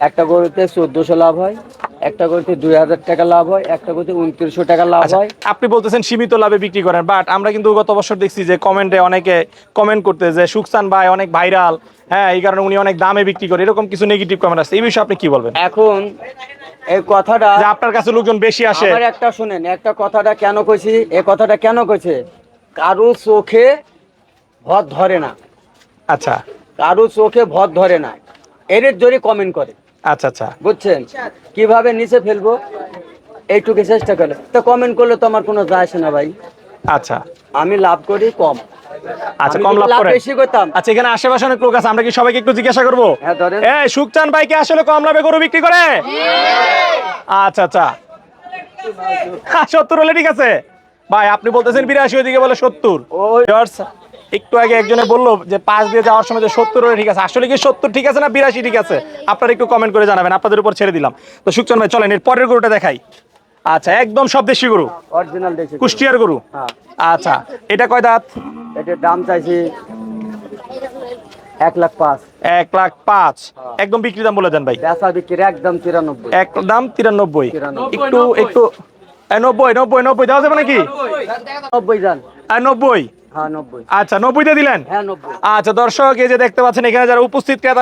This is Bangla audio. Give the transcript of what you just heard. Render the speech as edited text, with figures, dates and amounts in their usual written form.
একটা গরুতে 1400 লাভ হয়, একটা গরুতে 2000 টাকা লাভ হয়, একটা গরুতে 2900 টাকা লাভ আচ্ছা, হয়। আপনি বলতেছেন সীমিত লাভে বিক্রি করেন, বাট আমরা কিন্তু গত বছর দেখছি যে কমেন্টে অনেকে কমেন্ট করতে যে সুকসান ভাই অনেক ভাইরাল, হ্যাঁ এই কারণে উনি অনেক দামে বিক্রি করে, এরকম কিছু নেগেটিভ কমেন্ট আসছে, এই বিষয়ে আপনি কি বলবেন? এখন এই কথাটা যে আপনার কাছে লোকজন বেশি আসে। আমার একটা শুনেন, একটা কথাটা কেন কইছি, এই কথাটা কেন কইছে, কারো চোখে ভর ধরে না, আচ্ছা কারো চোখে ভর ধরে না, এর জোরে কমেন্ট করে, আচ্ছা আচ্ছা বুঝছেন? কিভাবে নিচে ফেলবো এইটুকু চেষ্টা করে, তো কমেন্ট করলে তো আমার কোনো যায় আসে না ভাই। আচ্ছা আমি লাভ করি কম। আচ্ছা, আমি কম যদি লাভ করেন। বেশি করতাম। আচ্ছা, এখানে আশেপাশে অনেক লোক আছে, আমরা কি সবাইকে একটু জিজ্ঞাসা করবো? হ্যাঁ ধরেন। এই সুকচান ভাই কি আসলে কম লাভে গরু বিক্রি করে? আচ্ছা আচ্ছা, 70 হলে ঠিক আছে ভাই, আপনি বলতেছেন 82, ওইদিকে বলে 70। ওই Viewers, একটু আগে একজনে বললো যে পাশ দিয়ে যাওয়ার সময় যে 70 হলে ঠিক আছে, আসলে কি 70 ঠিক আছে না 82 ঠিক আছে? আপনারা একটু কমেন্ট করে জানাবেন, আপনাদের উপর ছেড়ে দিলাম। তো সুকচান ভাই চলেন এর পরের গরুটা দেখাই। আচ্ছা, একদম সব দেশি গরু, অরিজিনাল দেখি। কুষ্টিয়ার গরু। হ্যাঁ, আচ্ছা, এটা কয় দাঁত? এটার দাম চাইছি 1,05,000। 1,05,000 একদম বিক্রি দাম বলে দেন ভাই। বেচা বিক্রির একদম 93। একদম 93। 93। একটু একটু 90 90 90 দেওয়া যাবে নাকি? 90 জান। 90। হ্যাঁ 90। আচ্ছা, 90 দিয়ে দিলেন। হ্যাঁ 90। আচ্ছা দর্শক, এই যে দেখতে পাচ্ছেন এখানে যারা উপস্থিত ক্রেতা